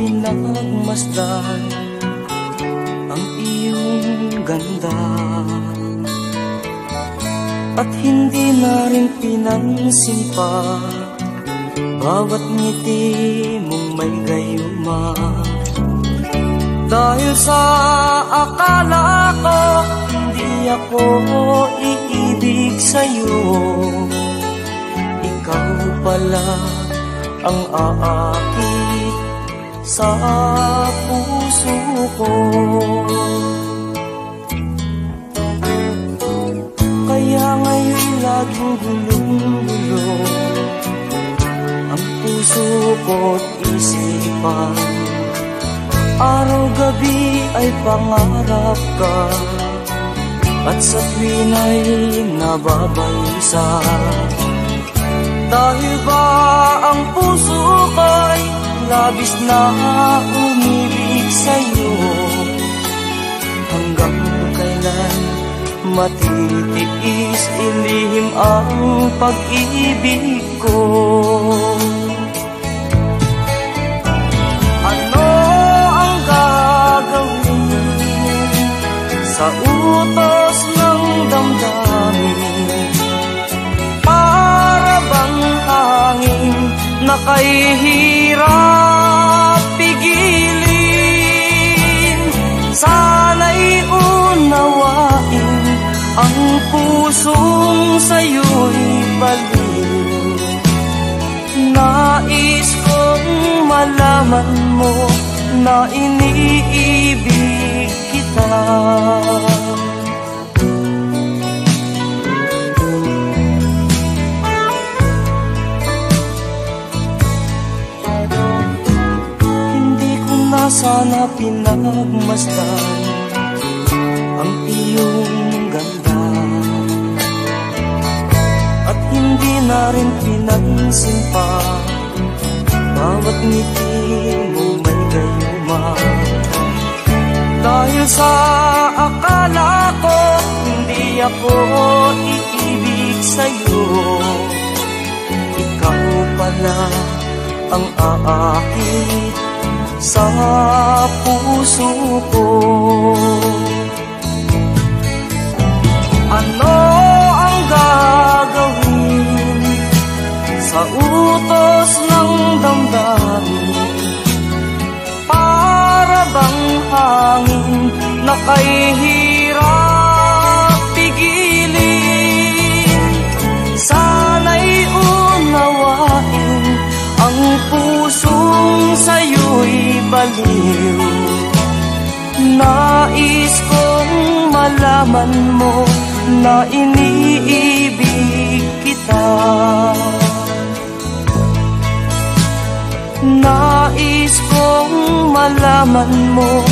pinagmasdan ang iyong ganda, at hindi na rin pinansin pa bawat ngiti mong may gayuma. Dahil sa akala ko hindi ako iibig sa'yo, ikaw pala ang aakit sa puso ko. Kaya ngayon laging gulong-gulo ang puso ko't isipan. Araw-gabi ay pangarap ka, at sa tuwin ay nababalisa. Dahil ba ang puso ko'y labis na umibig sa'yo? Hanggang kailan matitiis ilihim ang pag-ibig ko? Ano ang gagawin sa utos ng damdamin? Para bang hangin na kahihirap pigilin? Sana'y unawain ang pusong sa'yo'y baliw. Nais kong malaman mo na iniibig kita. Hindi ko na sana pinagmasdan ang iyong ganda, at hindi na rin pinansin pa bawat ngiti mo may gayuma. Dahil sa akala ko hindi ako iibig sa'yo, ikaw pala ang aakit sa puso ko. Ano ang gagawin sa utos ng damdamin? Para bang hangin na kahihirap pigilin? Sana'y unawain ang pusong sa'yo'y baliw. Nais kong malaman mo na iniibig kita. Nais kong malaman mo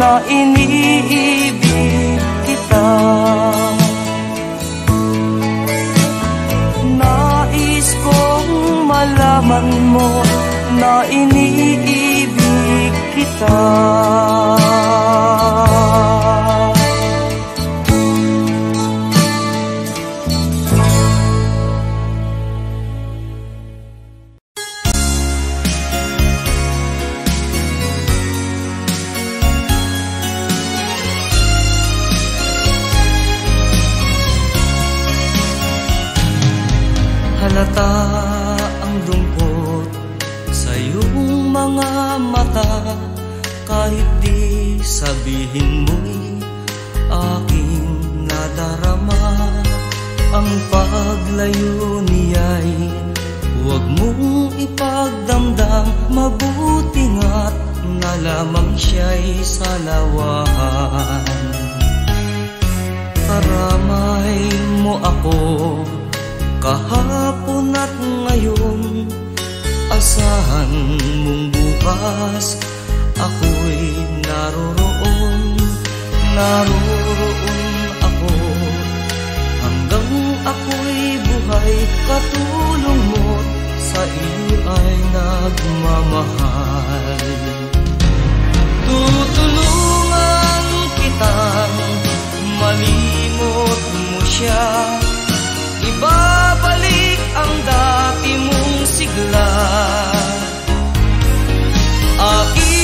na iniibig kita. Nais kong malaman mo na iniibig kita. Halata ang lungkot sa iyong mga mata, kahit di sabihin mo'y aking nadarama. Ang paglayo niya'y huwag mong ipagdamdam, mabuti nga't na lamang siya'y salawahan. Karamay mo ako kahapon at ngayon, asahan mong bukas ako'y naroroon. Naroroon ako hanggang ako'y buhay, katulong mo't sa iyo ay nagmamahal. Tutulungan kitang malimot mo siya, ibabalik ang dati mong sigla. Aking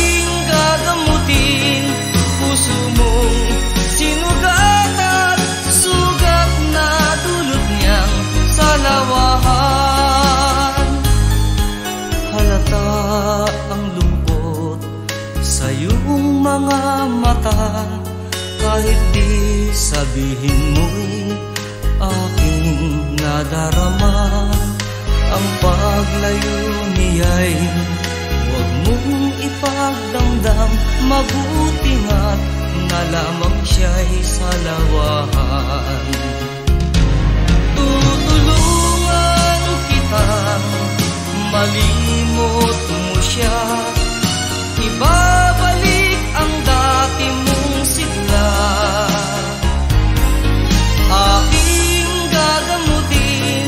kahit di sabihin mo'y aking nadarama. Ang paglayo niya'y huwag mong ipagdamdam, mabuti nga't na lamang siya'y salawahan. Tutulungan kitang malimot mo siya, ibabalik ang dati mong sigla. Aking gagamutin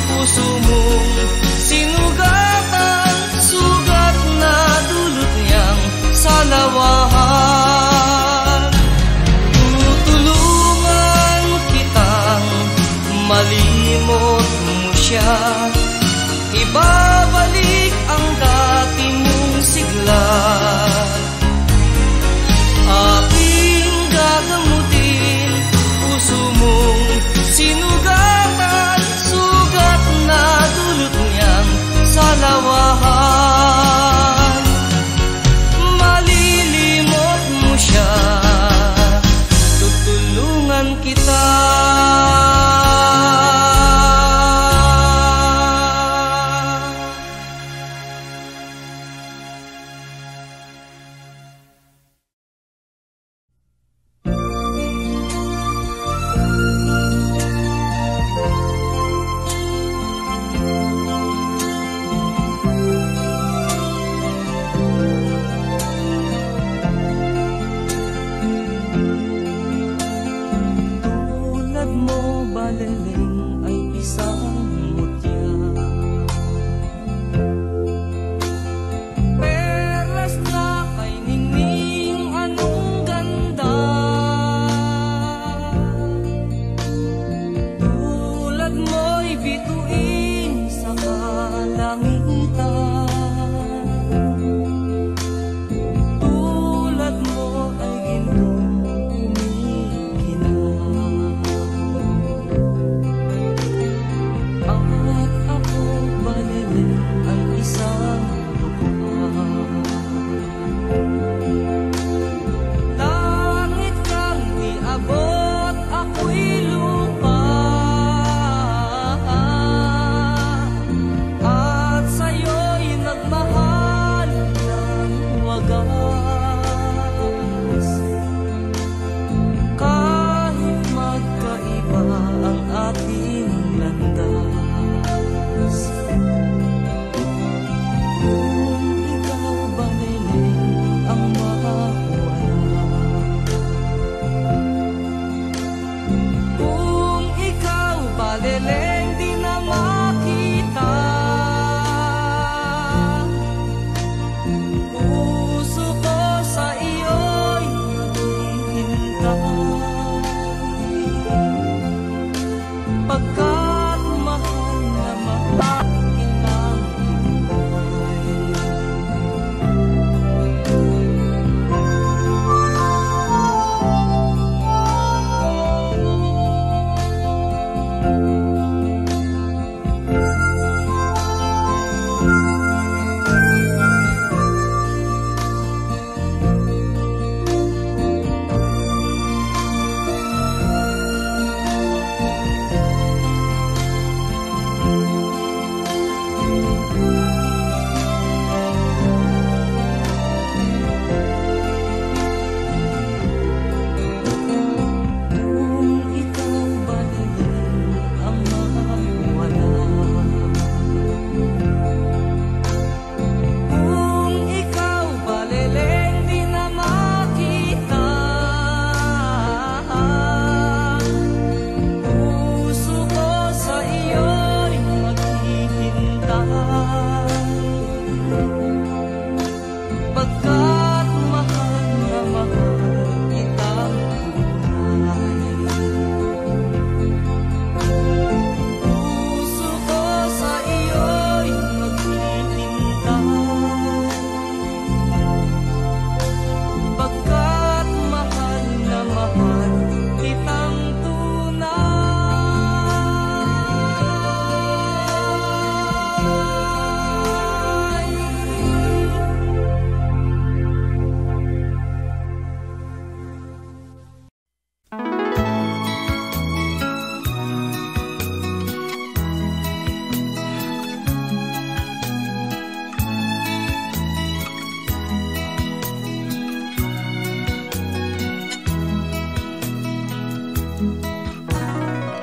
puso mong sinugatan, sugat na dulot niyang salawahan. Tutulungan kitang malimot mo siya, ibabalik ang dati mong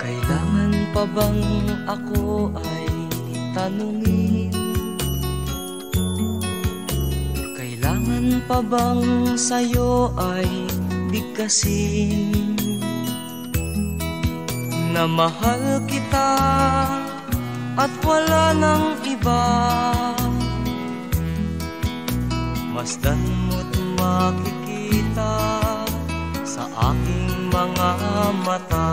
Kailangan pa bang ako ay tanungin? Kailangan pa bang sa'yo ay bigkasin na mahal kita at wala nang iba? Masdan mo't makikita sa aking mga mata.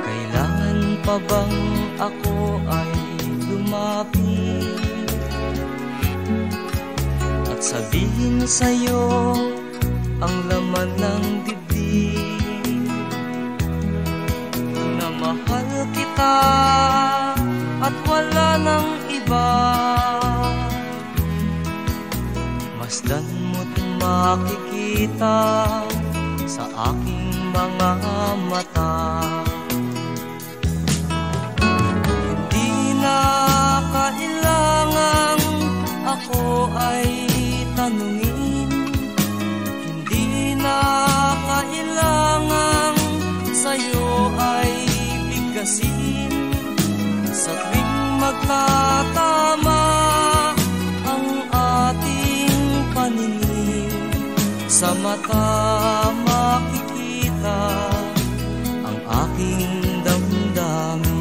Kailangan pa bang ako ay lumapit at sabihin sa'yo ang laman ng dibdib na mahal kita at wala nang iba? Masdan mo't makikita sa aking mga mata. Hindi na kailangang ako ay tanungin, hindi na kailangang sa'yo ay bigkasin. Sa tuwing magtatama ang ating paningin, sa mata makikita ang aking damdamin.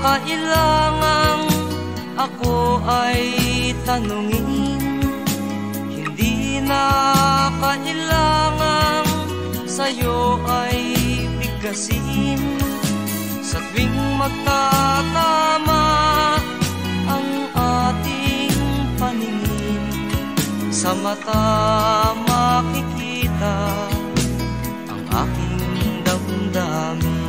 Kailangang ako ay tanungin, hindi na kailangang sa'yo ay bigkasin. Sa tuwing magtatama ang ating paningin, sa mata makikita ang aking damdamin.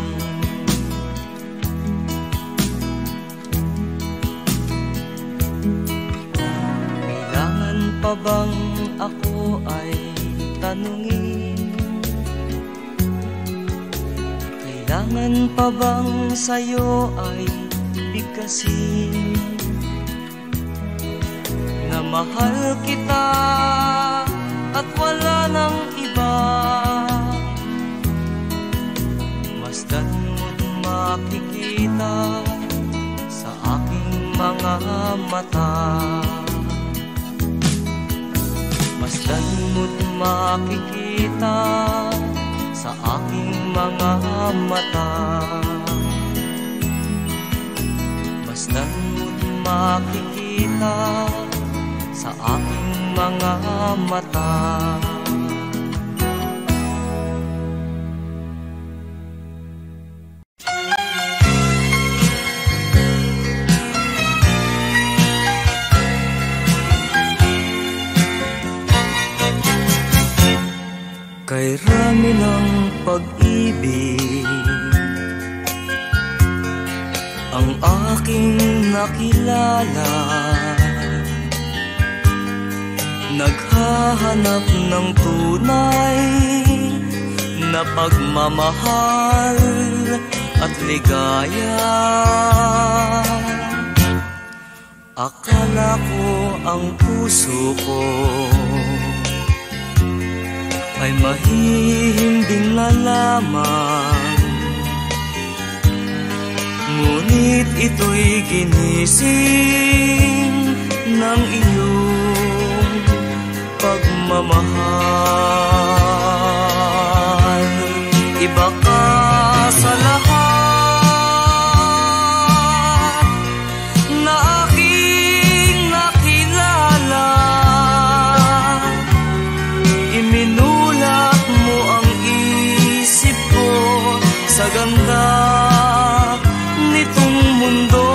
Pa bang ako ay tanungin? Kailangan pa bang sa'yo ay bigkasin na mahal kita at wala nang iba? Masdan mo't makikita sa aking mga mata. Masdan mo't makikita sa aking mga mata. Masdan mo't makikita sa aking mga mata. Kay rami ng pag-ibig ang aking nakilala, naghahanap ng tunay na pagmamahal at ligaya. Akala ko ang puso ko ay mahihimbing na lamang, ngunit ito'y ginising ng iyong pagmamahal. Iba ka sa lahat na aking nakilala, iminulat mo ang isip ko sa ganda nitong mundo.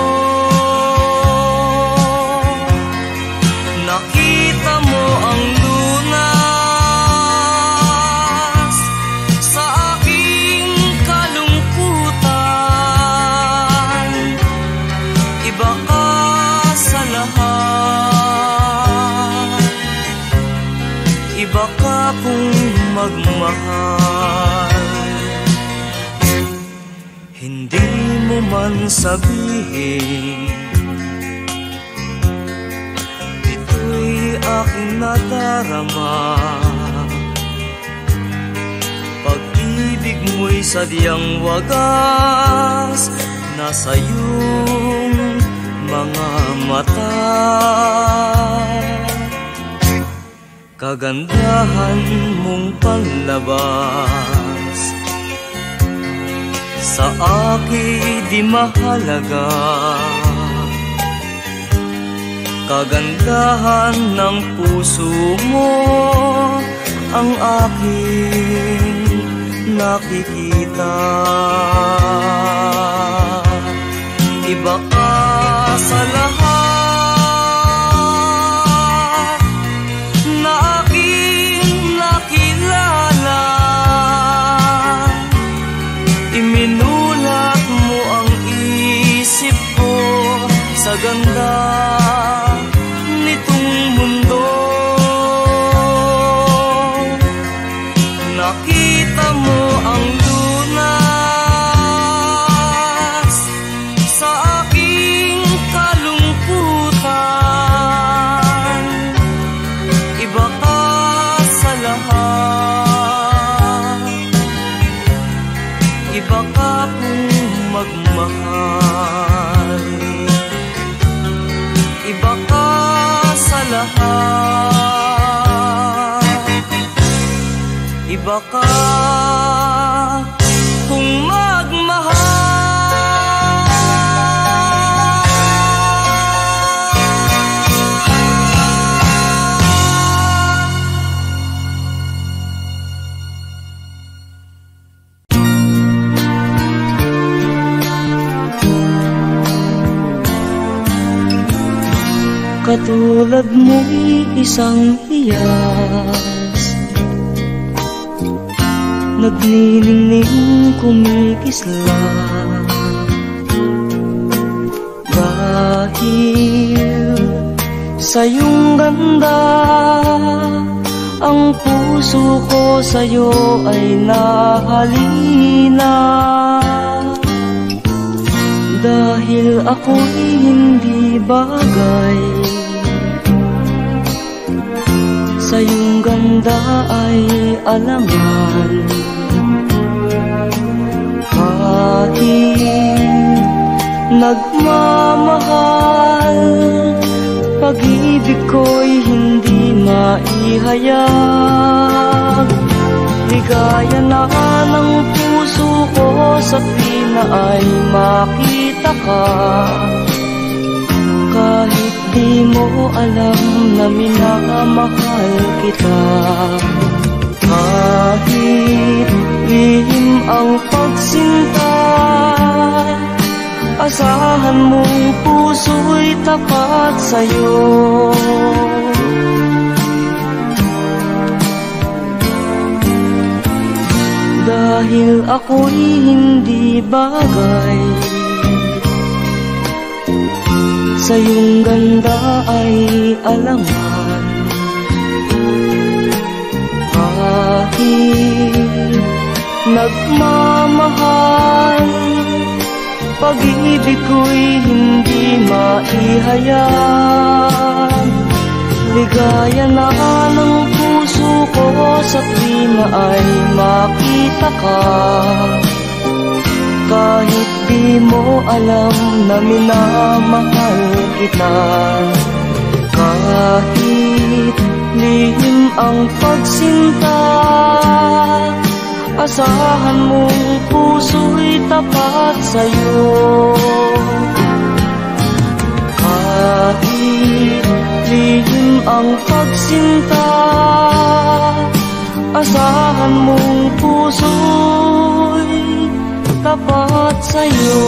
ka sa lahat, iba ka kung magmahal. Hindi mo man sabihin, ito'y aking nadarama. Pag-ibig mo'y sadyang wagas, nasa iyong mga mata. Kagandahan mong panlabas sa akin di mahalaga. Kagandahan ng puso mo ang aking nakikita. Iba ka sa lahat na aking nakilala. Iminulat mo ang isip ko sa ganda nitong mundo. Nakita mo ang lunas sa aking kalungkutan. Iba ka sa lahat, iba ka kung magmahal. Iba ka sa lahat, iba ka kung magmahal. Katulad mo'y isang hiyas, nagniningning kumikislap. Dahil sa iyong ganda, ang puso ko sa'yo ay nahalina. Dahil ako'y hindi bagay, sa iyong ganda ay alangan. Kahit nagmamahal, pag-ibig ko'y hindi maihayag. Ligaya na ng puso ko sa tuwina ay makita ka. Kahit di mo alam na minamahal kita. Kahit lihim ang pagsinta, asahan mong puso'y tapat sa'yo. Dahil ako'y hindi bagay, sa iyong ganda ay alangan. Kahit nagmamahal, pag-ibig ko'y hindi maihayag. Ligaya na ng puso ko sa tuwina ay makita ka. Kahit di mo alam na minamahal kita. Kahit lihim ang pagsinta, asahan mong puso'y tapat sa'yo. Kahit lihim ang pagsinta, asahan mong puso'y tapat sa'yo.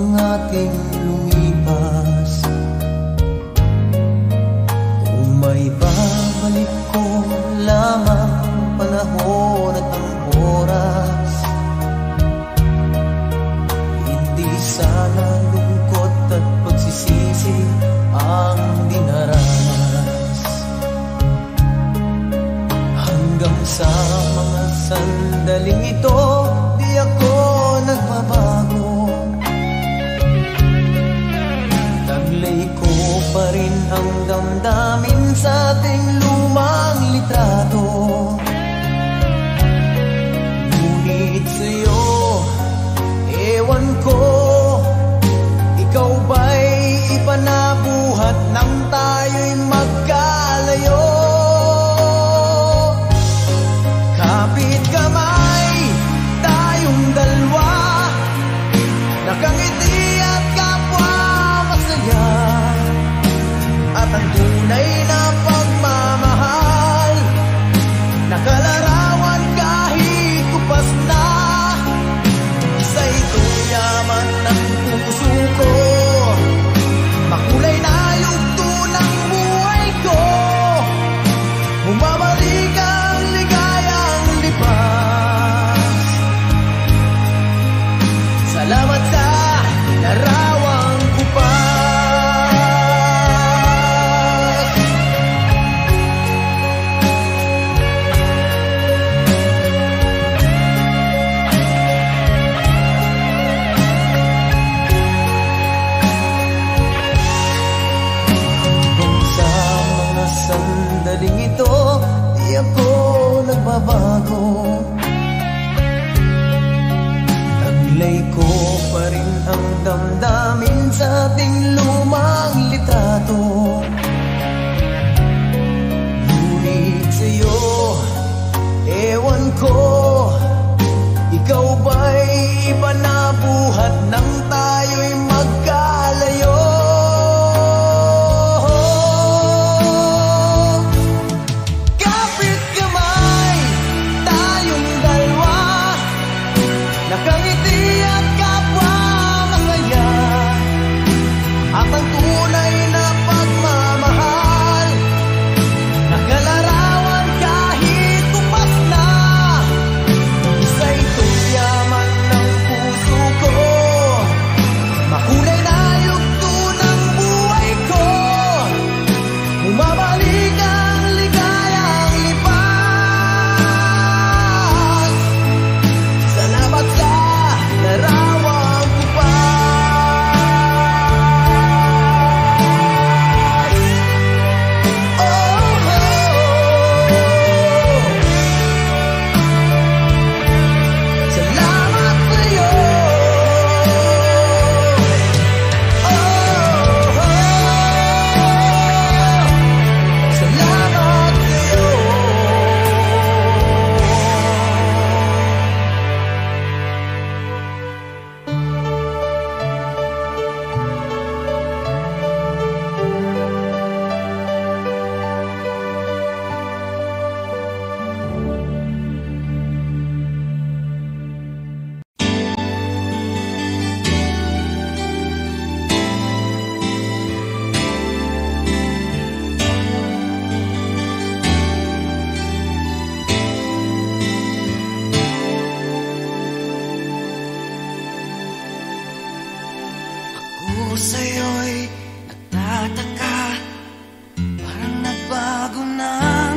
ang ating lumipas. Kung may babalik ko lamang ang panahon at ang oras, hindi sana lungkot at pagsisisi ang dinaranas. Hanggang sa mga sandaling ito, di ako nagbabago. Taglay ko pa rin ang damdamin sa ating lumang litrato. Ngunit sa'yo, ewan ko, ikaw ba'y iba na buhat nang tayo'y magkalayo? Kapit kamay, tayong dalawa, nakangiti at kapwa masaya, at ang tunay na pagmamahal, nakalarawan kahit kupas na. Isa itong yaman ng puso ko, makulay na yugto ng buhay ko. Bumabalik ang ligayang lipas. Salamat sa larawang kupas. Sandaling ito, di ako nagbabago. Taglay ko pa rin ang damdamin sa ating lumang litrato. Ngunit sa'yo, ewan ko, ikaw ba'y iba na buhat nang tayo'y magkalayo? Nakangiti at kapwa masaya, at ang tunay na pagmamahal, nakalarawan kahit tupas na. Isa itong yaman ng puso ko, makulay na yugto ng buhay ko. Bumabalik ang ligayang lipas. Salamat sa larawang kupas. Oh, oh, salamat sa'yo. Oh, salamat sa'yo. Ako sa'yo'y nagtataka, parang nagbago ng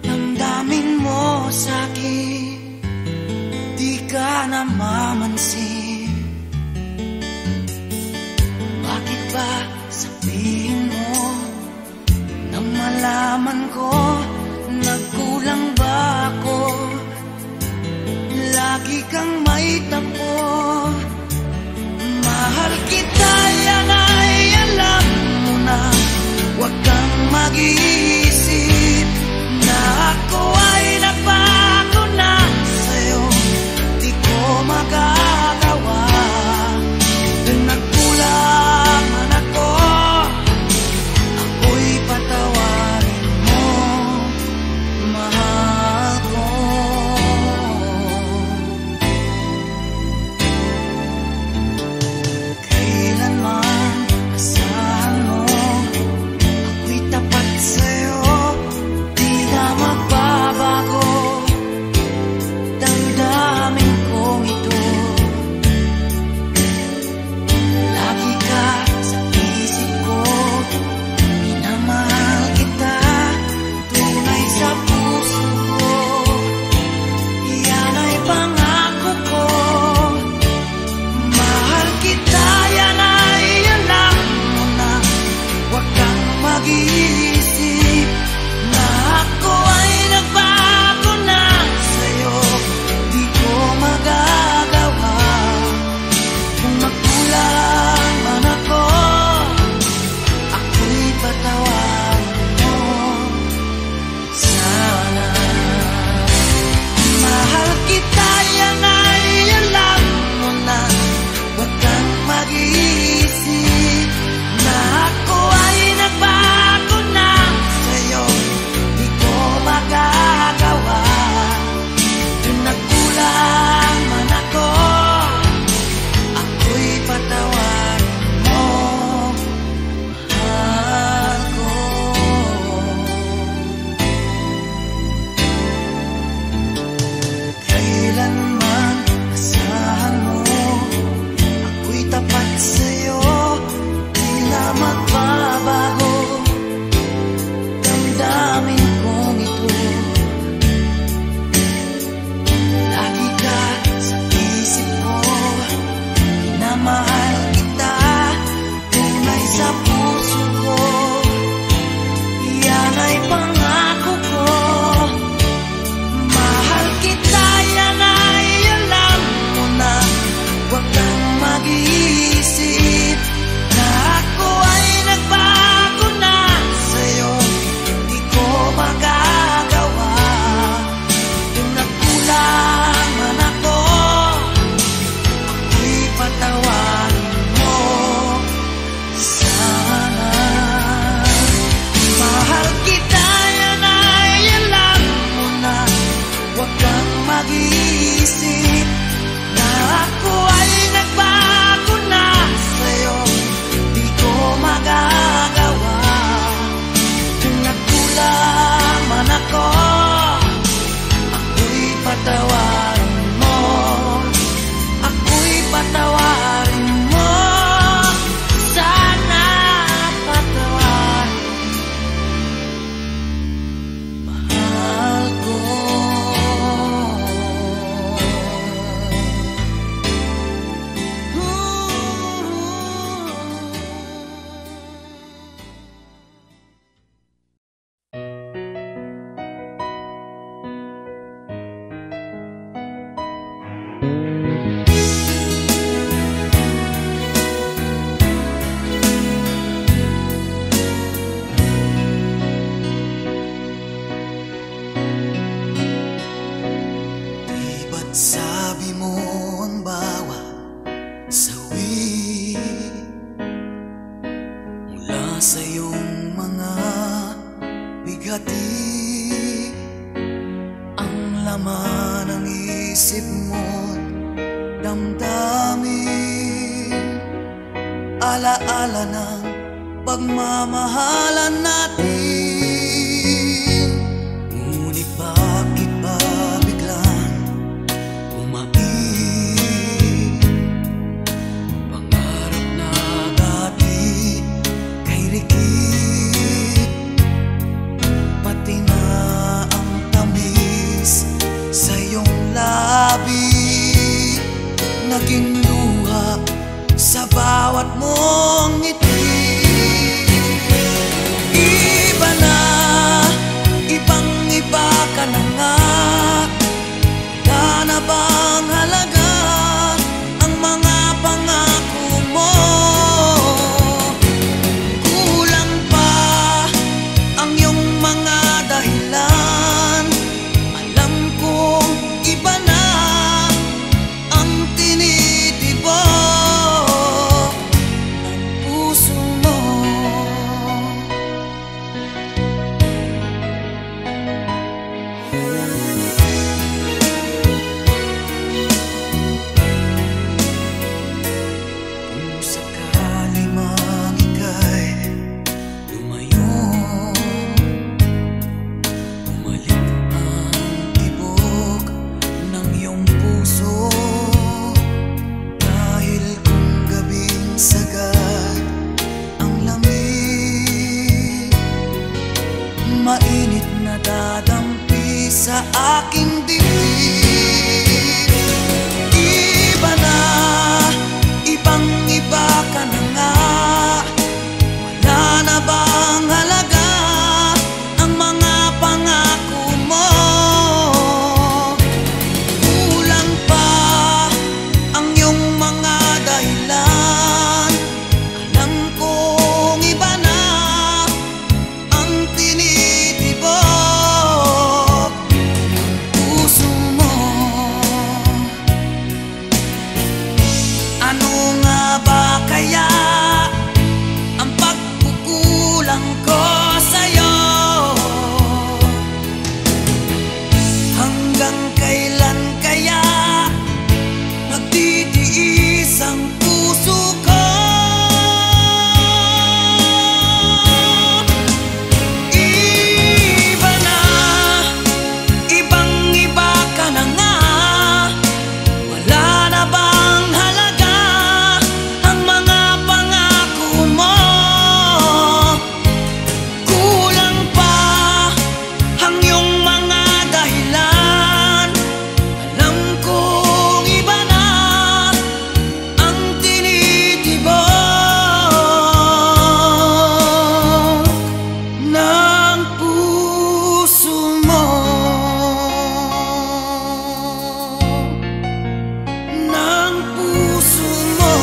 damdamin mo sa'kin. Di ka namamansin, bakit ba sabihin mo nang malaman ko nagkulang ba ako? Lagi kang may tapo, mahal kita, yan ay alam mo na. Huwag kang mag-iisip na ako ay nagbago na sa'yo. Di ko magagawa kung nagkulang man ako, ako'y patawarin mo, mahal ko. Kaya alaala ng pagmamahalan natin. Ngunit bakit ba biglang umaib? Pangarap na dati kay rikit, pati na ang tamis sa iyong labi, naging luha sa bawat mong ngiti. Iba na, ibang-iba ka na nga. Wala na bang halaga ang mga pangako mo? Kulang pa ang iyong mga dahilan. Alam kong iba na ang tinitibok ng puso mo. Kung sakali mang ika'y lumayo, bumalik ang tibok ng iyong puso. Dahil kung gabing sagad ang lamig, mainit na dadampi sa aking dibdib. Iba na, ibang-iba ka na nga. Wala na bang halaga ang mga pangako mo? Kulang pa ang iyong mga dahilan. Alam kong iba na ang tinitibok ng puso mo. Ano nga ba kaya ang pagkukulang ko sa'yo? Hanggang kailan kaya nagtitiis ang puso ko? Iba na, ibang-iba ka na nga. Wala na bang halaga ang mga pangako mo? Kulang pa ang iyong mga dahilan. Alam kong iba na ang tinitibok ng puso mo. Ng puso mo.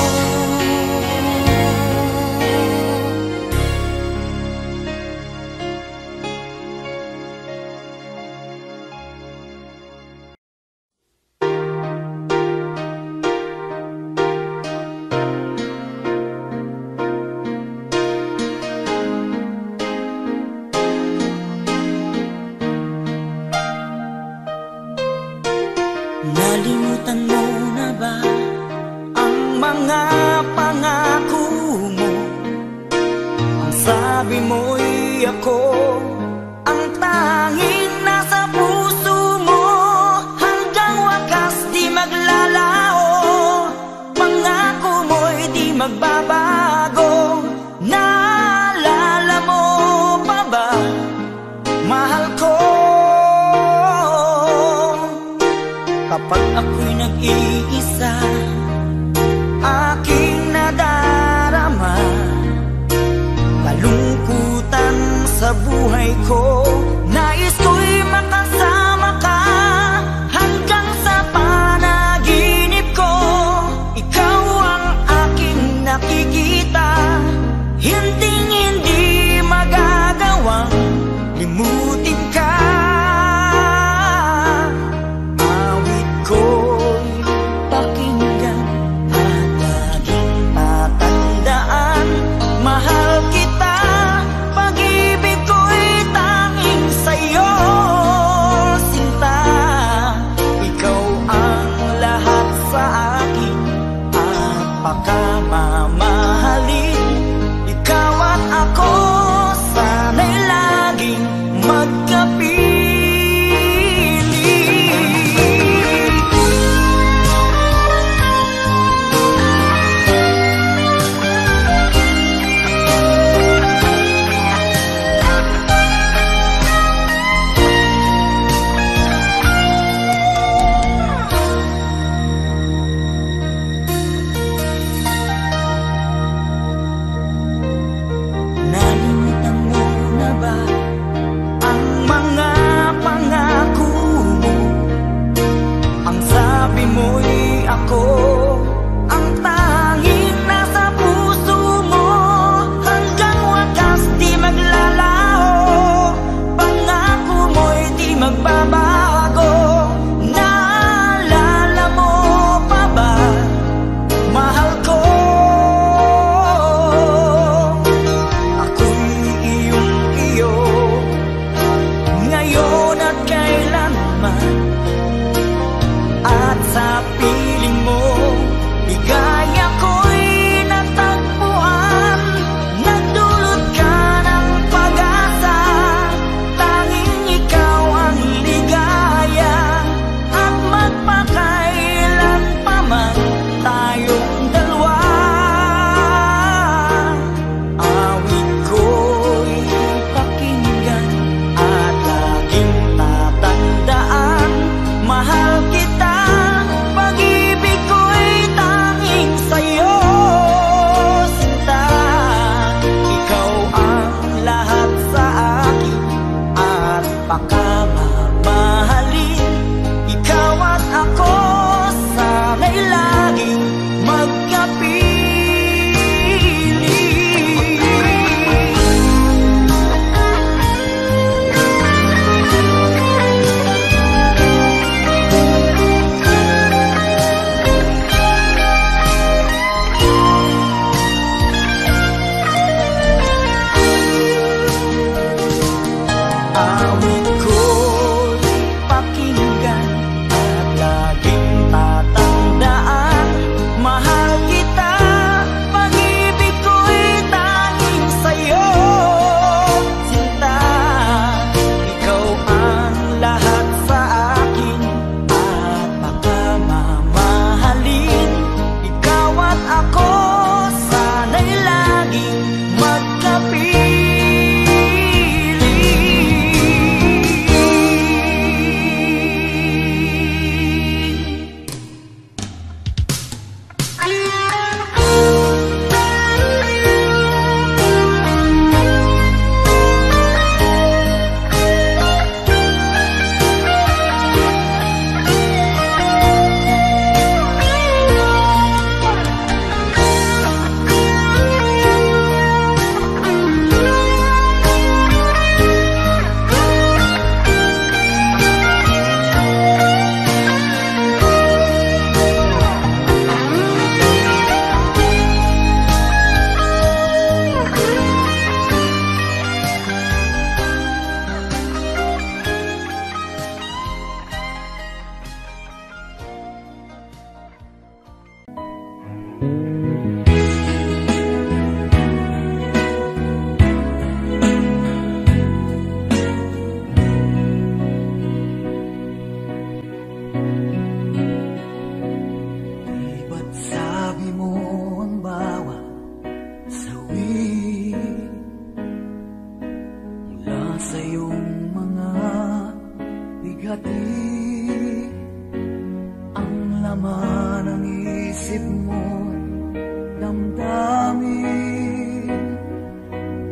Nalimutan mo na ba ang mga pangako mo? Ang sabi mo'y ako ang tanging nasa puso mo. Hanggang wakas di maglalao, pangako mo'y di magbabago. Naalala mo pa ba, mahal ko? Kapag ako'y nag-iisa, aking nadarama kalungkutan sa buhay ko. Nais ko'y makasama ka hanggang sa panaginip ko. Ikaw ang aking nakikita, hinding-hindi magagawang limutin ka. Awit ko'y pakinggan at laging tatandaan. Mahal kita, pag-ibig ko'y tanging sa'yo, sinta. Ikaw ang lahat sa akin at pagkamamahal mahalin. Ikaw at ako, sana'y laging magkapili.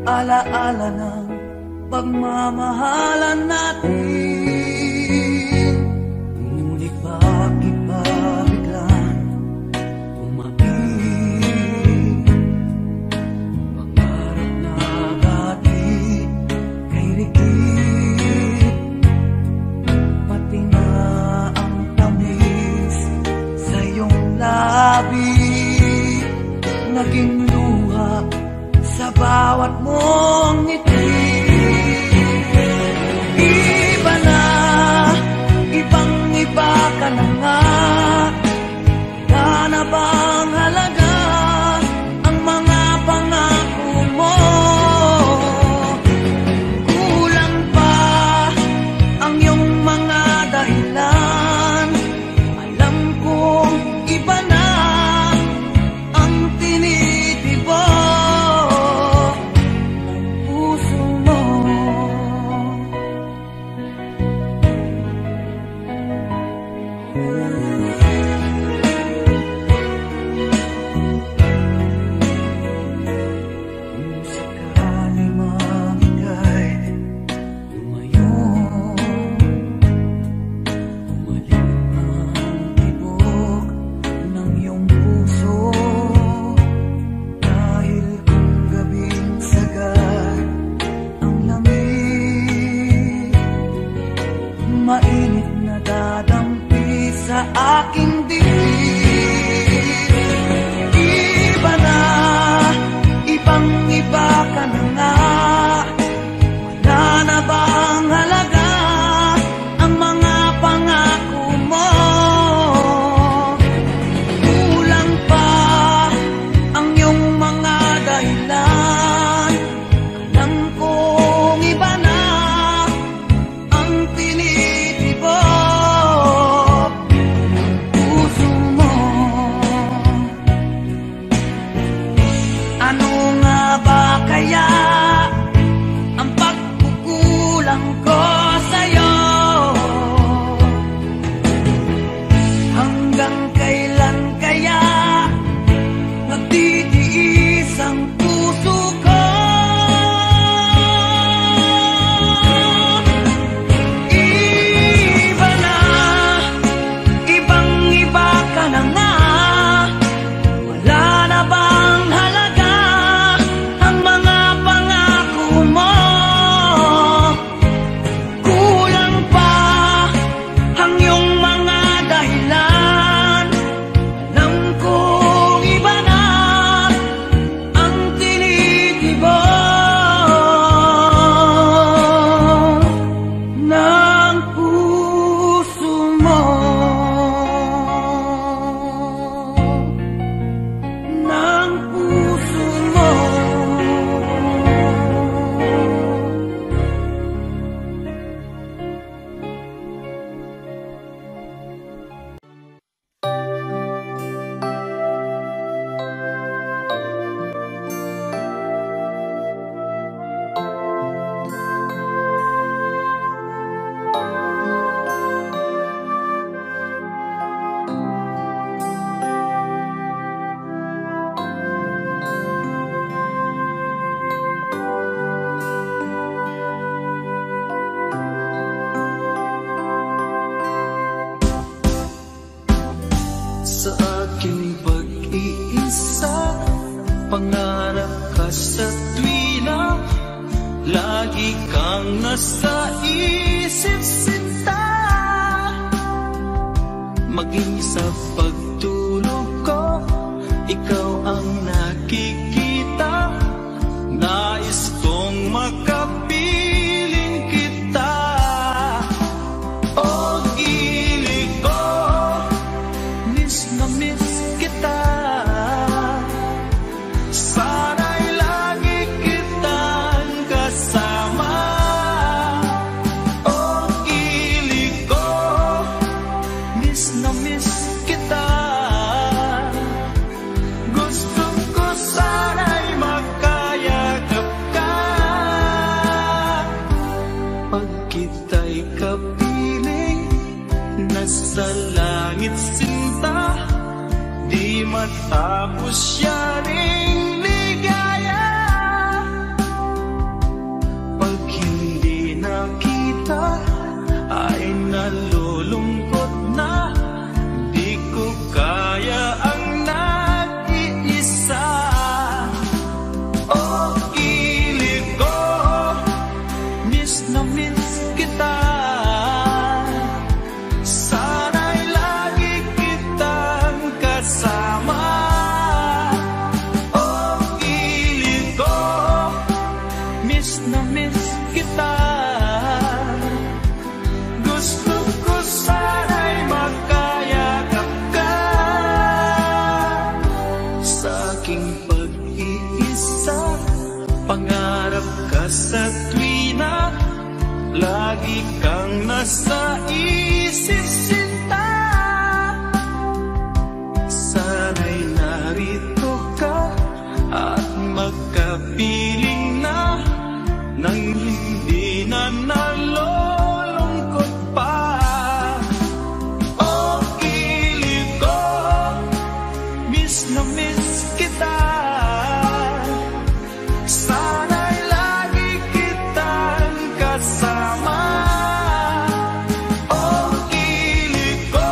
Alaala ng pagmamahalan natin. Ngunit bakit ba biglang umabig? Pangarap na dati kay Rikit, pati na ang tamis sa iyong labi, naging luha sa bawat mong ngiti. Iba na, ibang-iba ka na nga. Wala na bang halaga ang mga ba kaya ang pagkukulang ko sa'yo? Hanggang kailan kaya nagtitiis ang puso ko? Iba na, ibang-iba ka na nga. Wala na bang halaga ang mga pangako mo? Kulang pa ang iyong mga dahilan. Alam kong iba na ang tinitibok ng puso mo. Ng puso mo. Sa aking pag-iisa, pangarap ka sa tuwina, lagi kang nasa isip sinta. Maging sa pagtulog ko, ikaw ang nakikita. Nais kong makapiling kita. Oh, ilig ko, miss na miss kita. Sana'y lagi kitang kasama. Oh, ilig ko, miss na miss kita. Gusto ko sana'y makayagap ka. Pag kita'y kapiling, nasa langit sinta, di matapos yaring ligaya. Pag hindi nakita, ay nalulungkot na. Di ko kaya ang nag-iisa. Oh, ilig ko, miss na miss kita. Sana'y lagi kitang kasama. Oh, ilig ko, miss na miss kita. Gusto ko sana'y makayakap ka. Sa aking pag-iisa, pangarap ka sa tuwina, lagi kang nasa isip sinta. Sana'y narito ka at magkapiling na, nang hindi na nalulungkot pa. Oh, ilig ko, miss na miss kita. Sana'y lagi kitang kasama. Oh, ilig ko,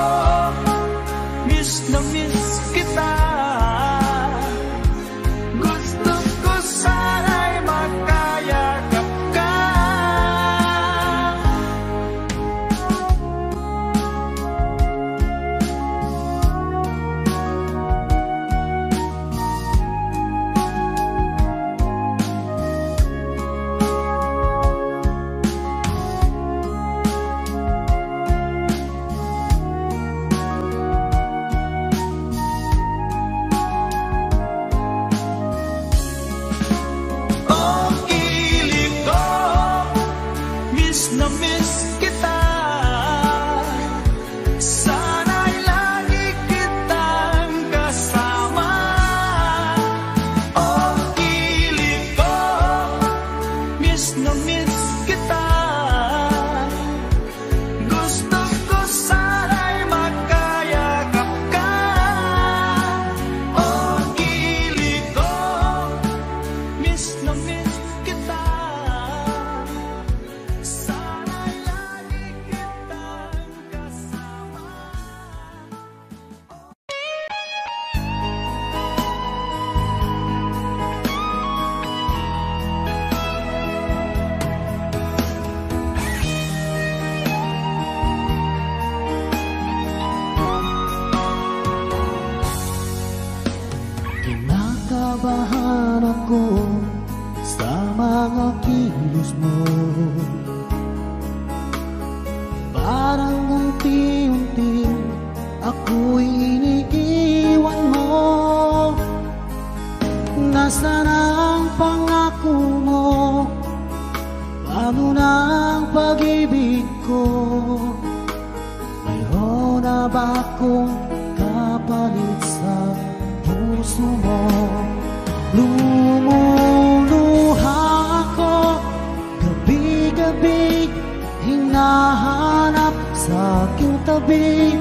Kinakabahan ako sa mga kilos mo. Parang unti-unti ako'y iniiwan mo. Nasaan ang pangako mo? Paano na ang pag-ibig ko? Mayroon na ba akong kapalit sa puso mo? Lumuluha ako gabi-gabi, hinahanap sa aking tabi.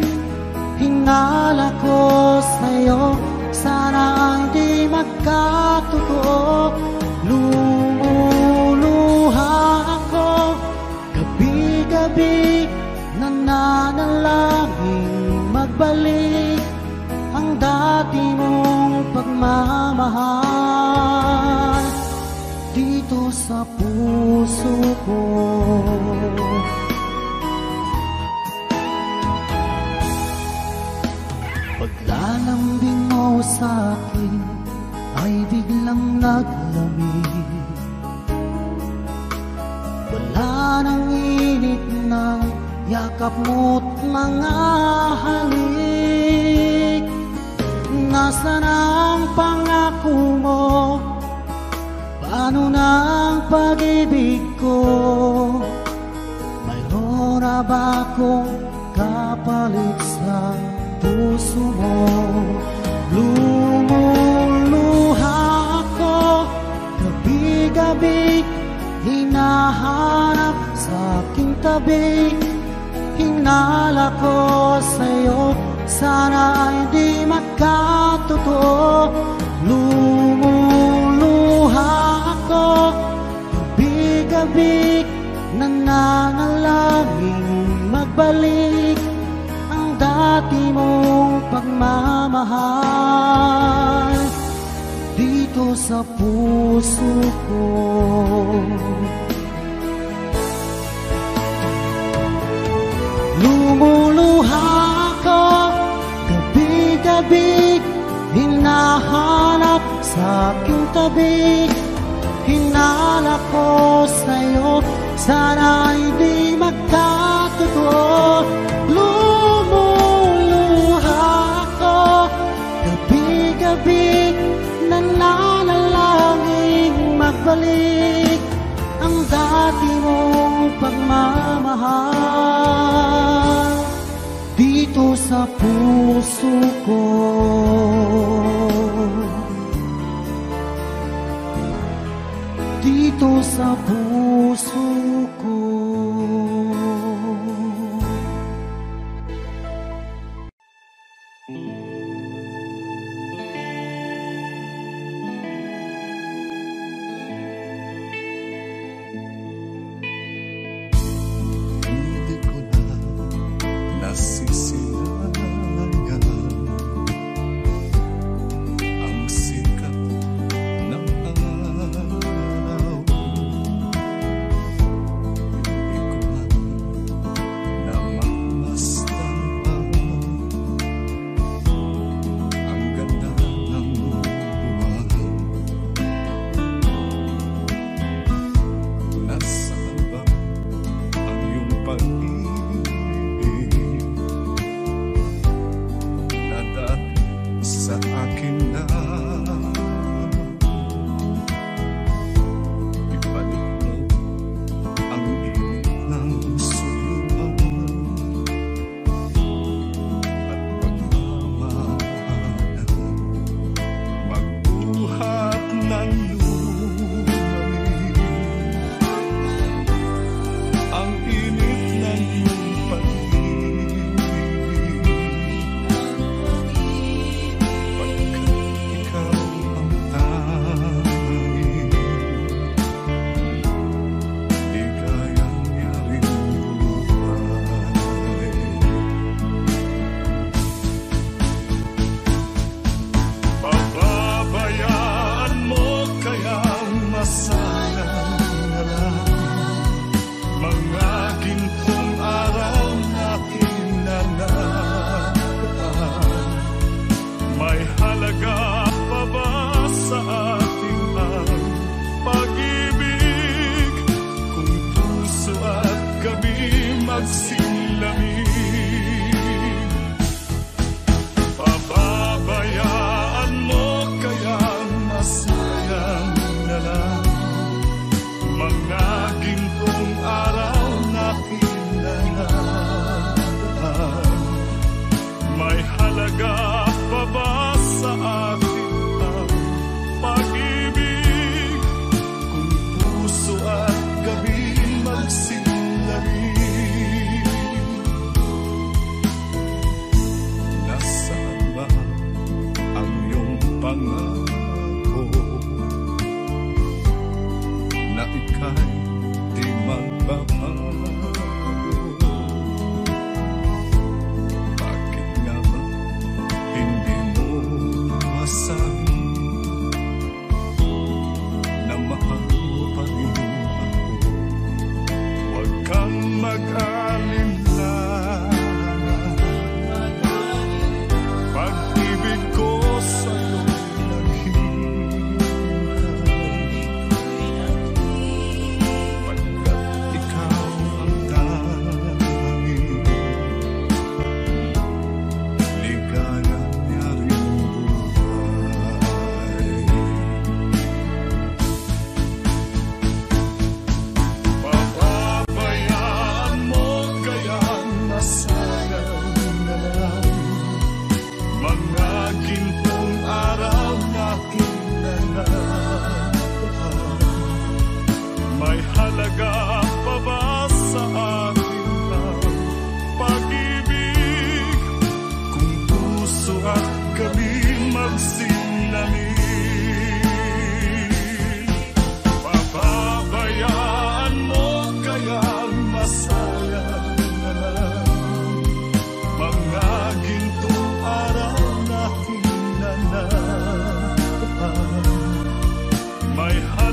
Hinala ko sa'yo, sana hindi magkatotoo. Lumuluha ako gabi-gabi, nananalangin magbalik ang dati mong pagmamahal dito sa puso ko. Paglalambing mo sa akin ay biglang naglamig. Wala nang init na yakap mo't mga halik. Nasaan ang pangako mo? Paano na ang pag-ibig ko? Mayroon na ba akong kapalit sa puso mo? Lumuluha ako gabi-gabi, hinahanap sa aking tabi. Hinala ko sa'yo, sana hindi magkatotoo. Lumuluha ako gabi-gabi, nananalangin magbalik ang dati mong pagmamahal dito sa puso ko. Lumuluha ako gabi-gabi, hinahanap sa aking tabi. Hinala ko sa'yo, sana hindi magkatotoo. Lumuluha ako gabi-gabi, nananalangin magbalik ang dati mong pagmamahal dito sa puso ko. Dito sa puso ko. Hindi ko na nasisilayan ang sikat ng araw.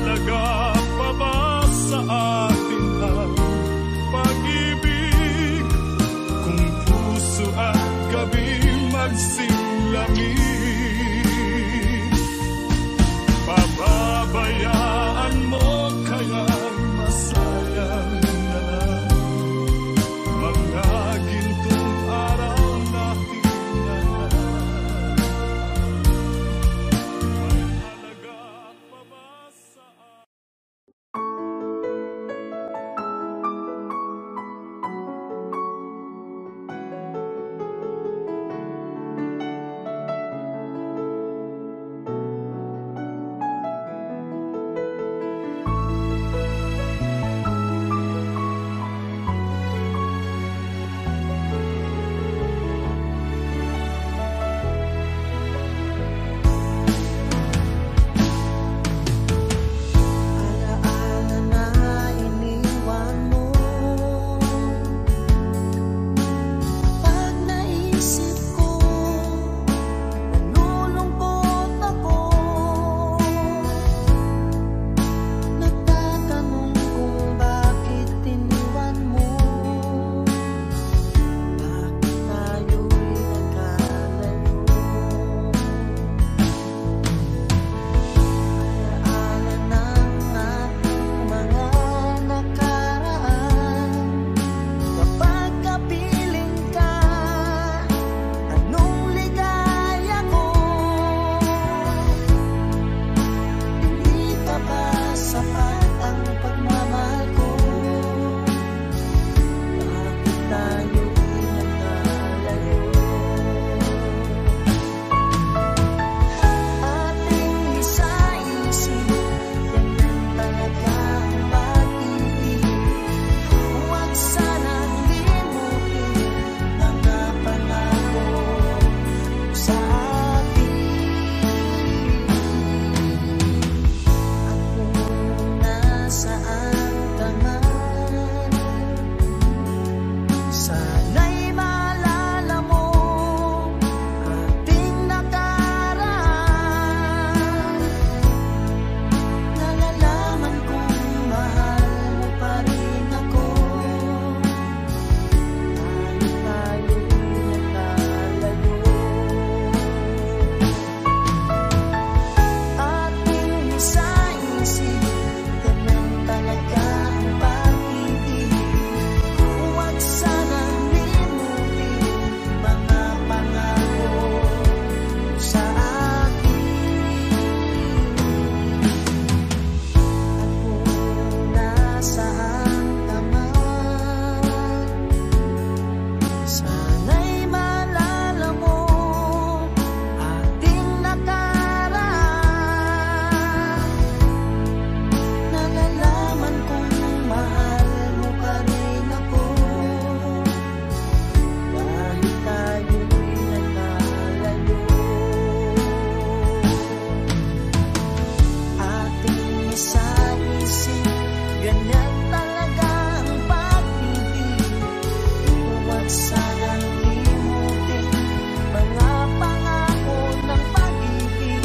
halaga pa ba sa atin ang pag-ibig? Kung puso at gabi magsilamig, pababayaan mo kaya masayang na lang mga gintong araw na hinanap. May halaga pa ba sa Alaala na iniwan mo. Pag naisip ko, nalulungkot ako. Nagtatanong kung bakit iniwan mo. Bakit tayo'y nagkalayo? Alaala ng ating mga nakaraan. Kapag kapiling ka, anong ligaya ko? Hindi pa ba sapat ang pagmamahal ko? Bakit tayo'y nagkalayo? Ating isa-isip, ganyan talaga ang pag-ibig. Huwag sanang limutin mga pangako sa atin. At kung nasaan ka man, sana'y maalala mo ating nakaraan. Nalalaman kong mahal mo pa rin ako. Kahit tayo'y nagkalayo. Ating isa-isip, ganyan talaga ang pag-ibig. Huwag sanang limutin mga pangako sa atin. At kung nasaan ka man, sana'y maalala mo ating nakaraan. Nalalaman kong mahal mo pa rin ako. Kahit tayo'y nagkalayo. Ating isa-isip, ganyan talaga ang pag-ibig. Huwag sanang limutin mga pangako ng pag-ibig.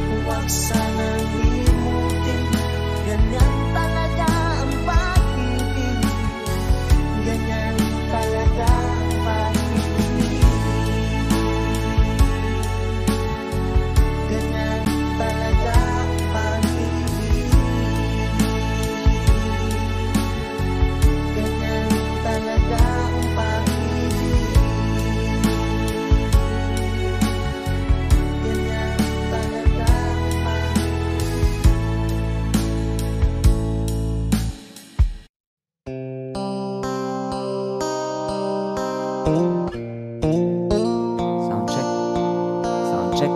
Huwag sanang limutin, ganyan talaga ang pag-ibig. Ganyan talaga ang pag-ibig. Ganyan talaga ang pag-ibig. Ganyan talaga ang pag-ibig. Ganyan talaga ang Sound check. Sound check.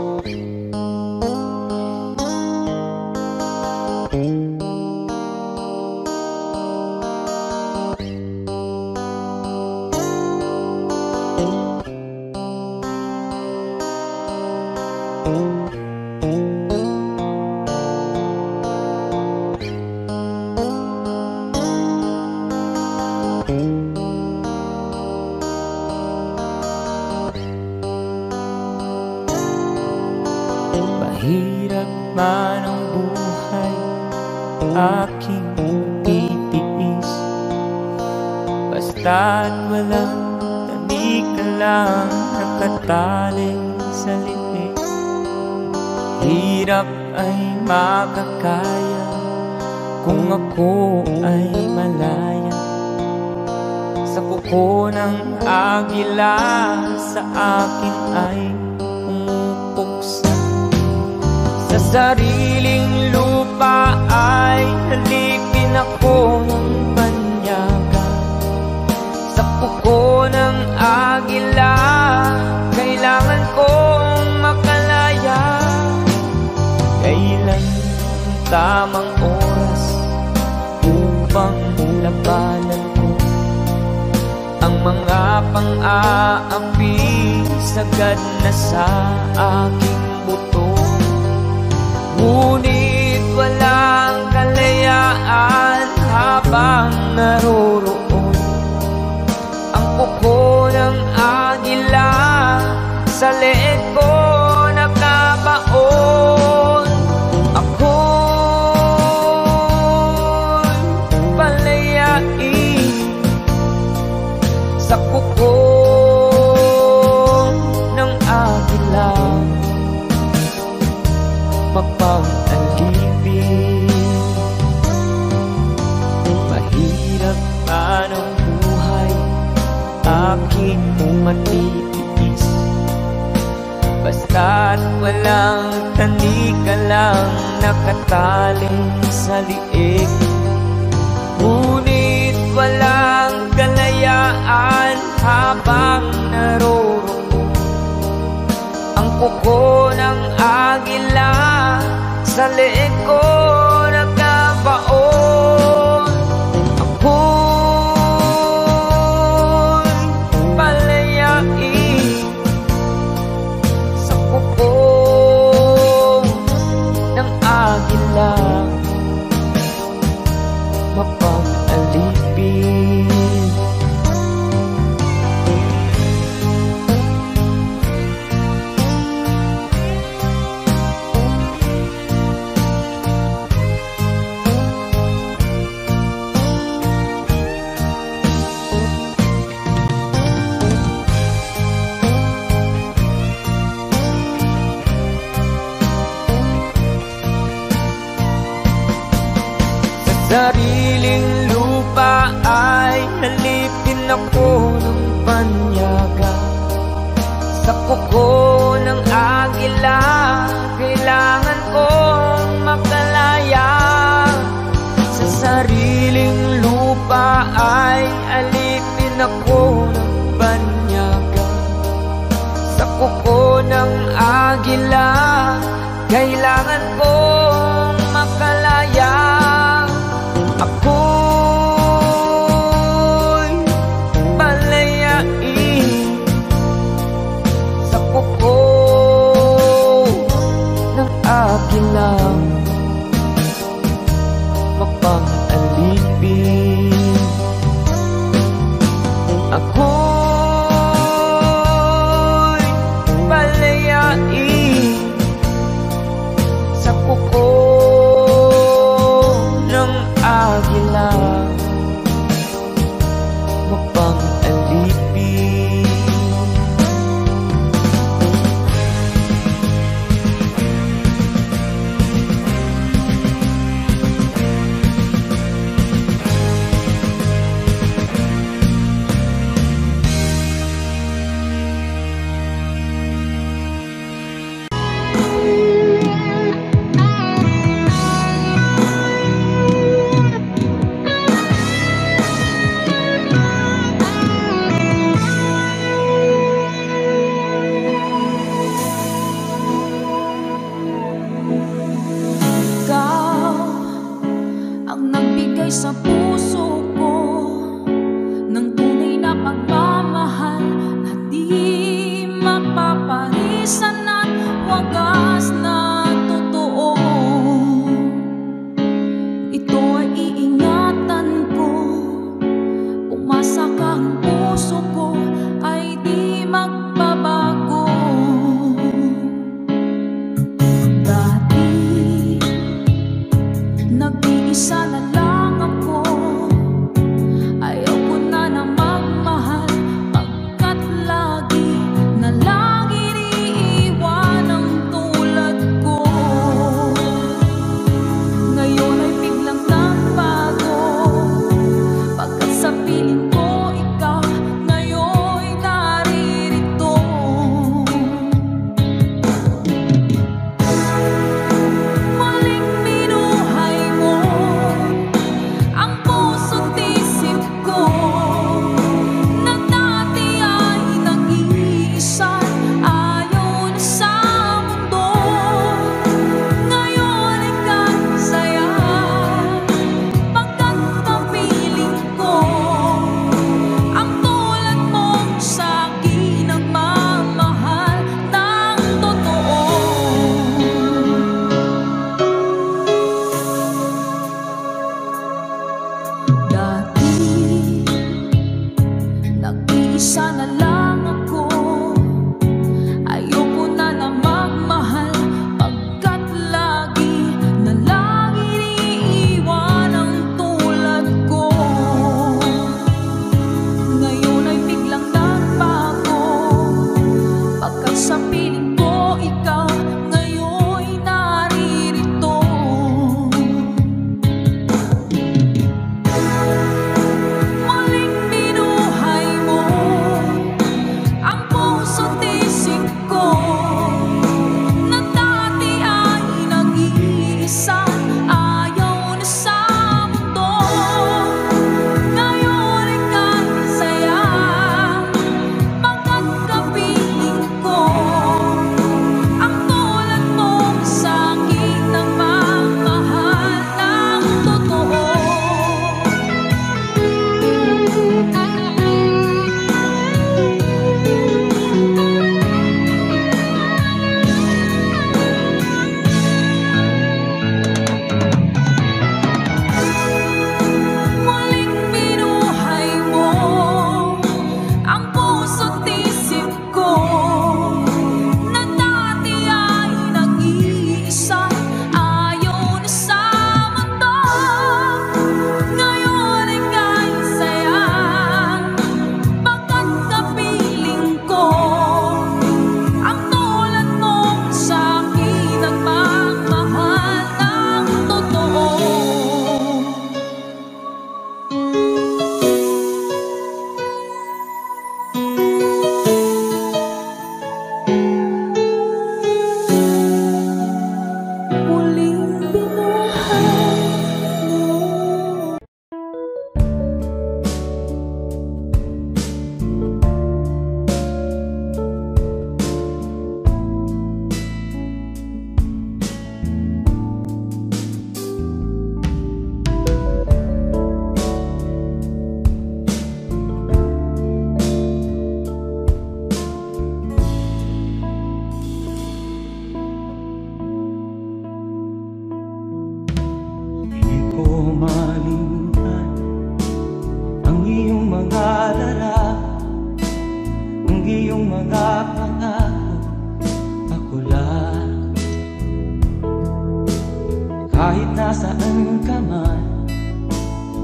Mahirap man ang buhay, aking titiis. Basta't walang tabi ka lang nakatali sa liig. Hirap ay makakaya kung ako ay malaya sa kuko ng agila. Sa akin ay umupuksa. Sa sariling lupa ay halipin ako ng banyaga. Sa kuko ng agila kailangan kong makalaya. Kailan ang tamang oras upang labanan ko ang mga pang-aapi sagad na sa aking buto? Ngunit walang kalayaan habang naroroon ang kuko ng agila sa leeg ko nakabaon. Ako'y palayain sa kuko ng agila, mapang-alipin. Mahirap man ang buhay, aking matitiis. Basta't walang tani ka lang nakatali sa liig. Ngunit walang kalayaan habang naroroon ang kuko ng agila sa leeg ko nakabaon. Ako'y palayain sa kuko ng agila, mapang-alipin. Sariling lupa ay halipin ako ng banyaga. Sa kuko ng agila kailangan kong makalaya. Sa sariling lupa ay alipin ako ng banyaga. Sa kuko ng agila kailangan kong makalaya. Ako'y palayain sa kuko ko malimutan ang iyong mga larawan, ang iyong mga pangako. Ako lang, kahit nasaan ka man,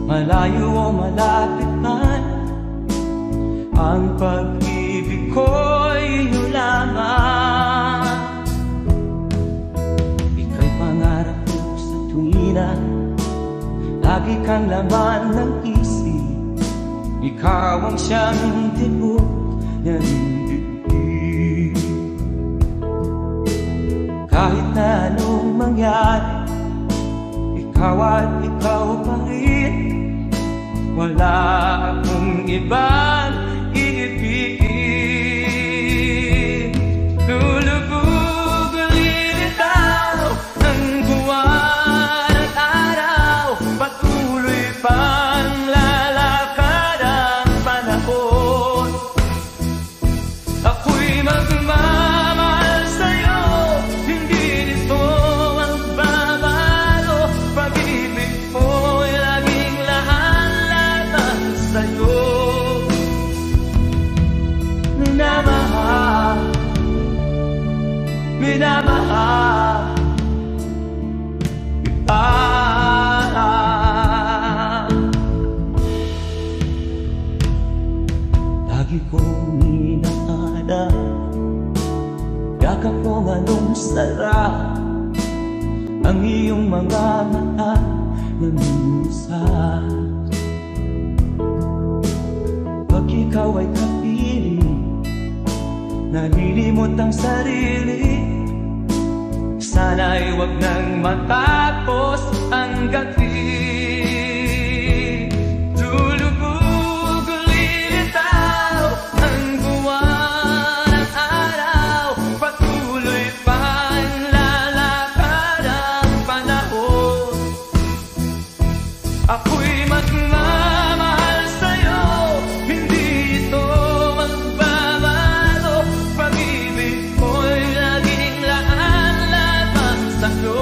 malayo o malapit man, ang pag-ibig ko'y iyo lamang. Ika'y pangarap ko sa tuwina, lagi kang laman ng isip. Ikaw ang siyang tibok ng dibdib. Kahit na anong mangyari, ikaw at ikaw pa rin. Wala akong ibang iibigin. Lulubog lilitaw ang buwan at araw, patuloy pang lalakad ang panahon. Ako'y magmamahal sa'yo, hindi nito magbabago. Pag-ibig ko'y laging laan-laan sa'yo. Minamahal, minamahal kita. Lagi kong inakala, yakap mo anong sarap, ang iyong mga mata nag-uusap. Pag ikaw ay kapiling, nalilimot ang sarili. Sana'y wag nang matapos ang gabi. Lulubog lilitaw ang buwan at araw, patuloy pang lalakad ang panahon. Ako'y magmamahal sa'yo, hindi ito magbabago. Pag-ibig ko'y laging laan-laan sa'yo.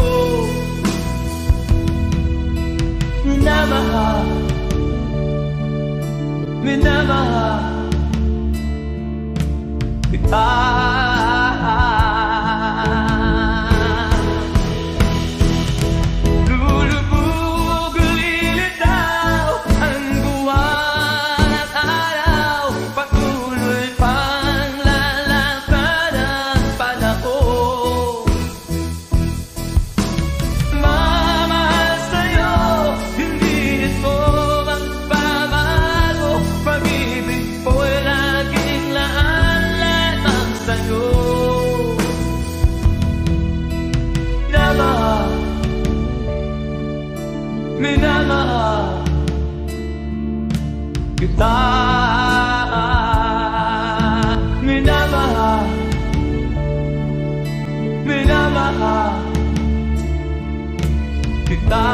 Minamahal, minamahal kita. Lulubog lilitaw ang buwan at araw, patuloy pang lalakad ang panahon. Mamahal sa'yo, hindi ito magbabago. Pag-ibig ko'y laging laan-laan sa'yo. Minamahal, minamahal kita. Minamahal, minamahal kita.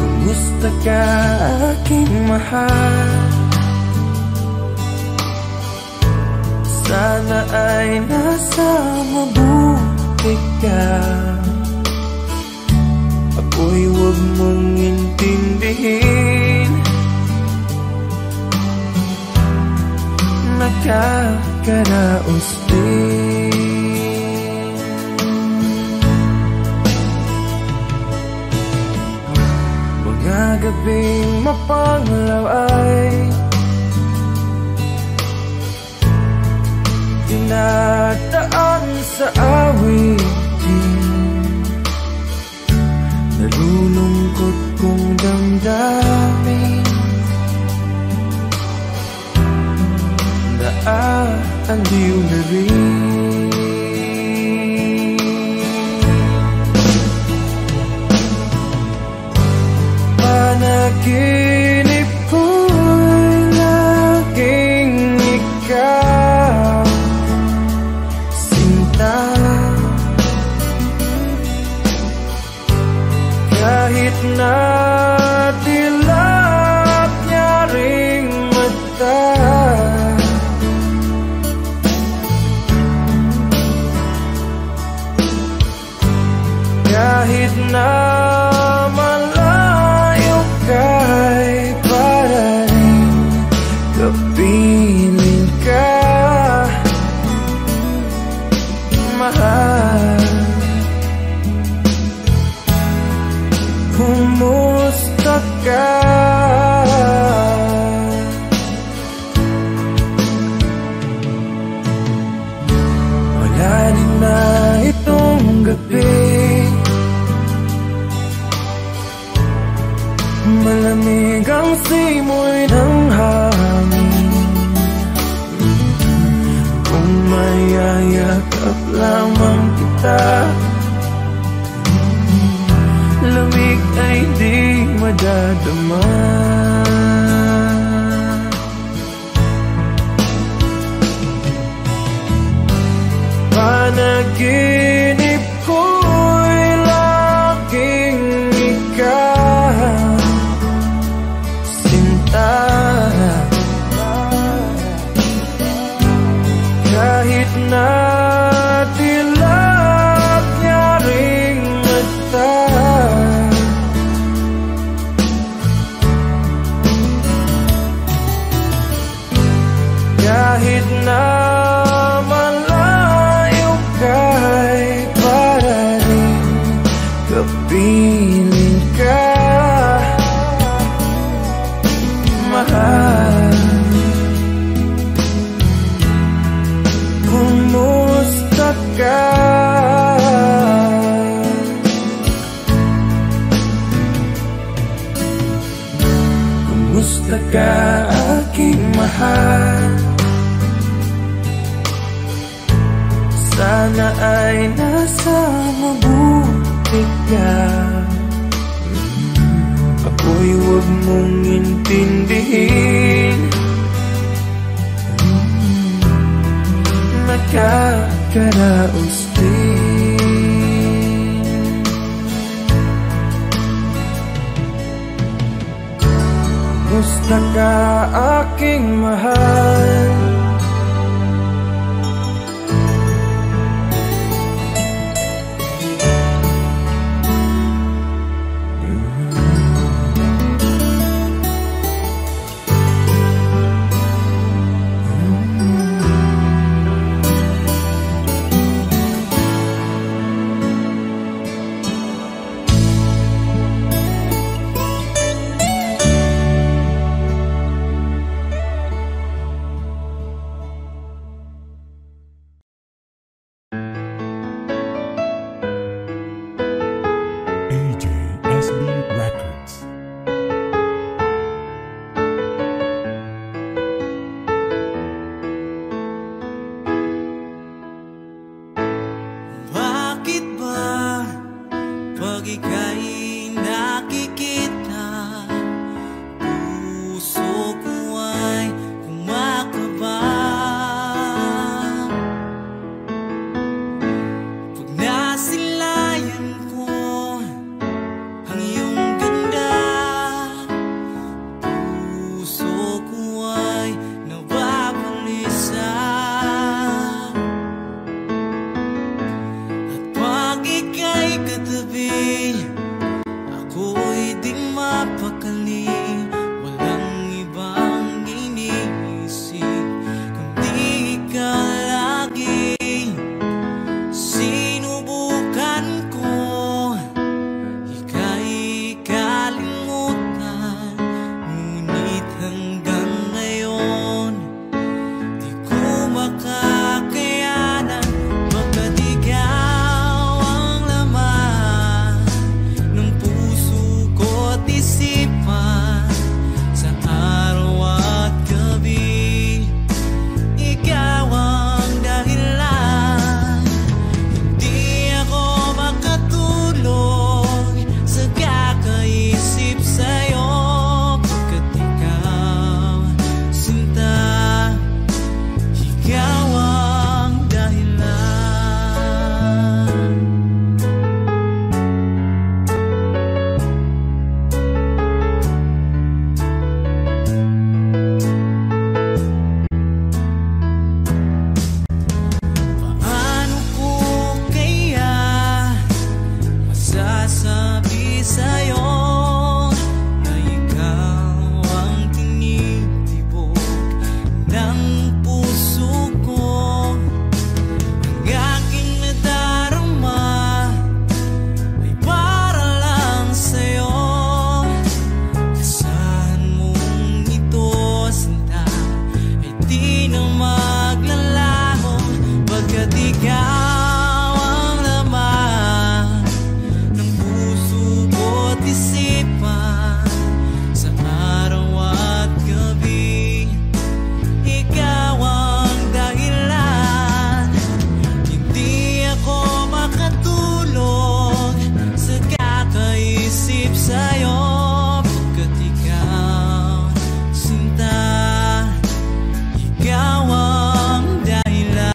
Kumusta ka aking mahal? Sana ay nasa mabuti ka. Ako'y huwag mong intindihin, nakakaraos din. Mga gabing mapanglaw ay dinadaan sa awitin. Nalulungkot kong damdamin, aliw na rin. Panaginip ko'y laging ikaw, sinta. Kahit na dilap niya ring mata, kahit na malayo ka'y para rin kapiling ka, mahal. Kumusta ka? Wala din na itong gabi, malamig ang simoy ng hangin. Kung mayayakap lamang kita, lamig ay di madadama. Panaginip ko'y laging ikaw, sinta. Kahit na dilap niya ring mata, kahit na malayo ka'y para rin kapiling ka, mahal. Kumusta ka? Kumusta ka, aking mahal? Sana ay nasa mabuti ka. Ako'y huwag mong intindihin, nakakaraos din. Kumusta ka, aking mahal? ikaw ang dahilan. Paano ko kaya masasabi sa'yo na ikaw ang tinitibok ng puso ko? Ang aking nadarama ay para lang sa'yo. Asahan mong ito, sinta, ay di na maglalaho, pagkat ikaw ang laman ng puso ko't isipan. Sa araw at gabi, ikaw ang dahilan. Hindi ako makatulog sa kakaisip sa'yo, pagkat ikaw, sinta, ikaw ang dahilan.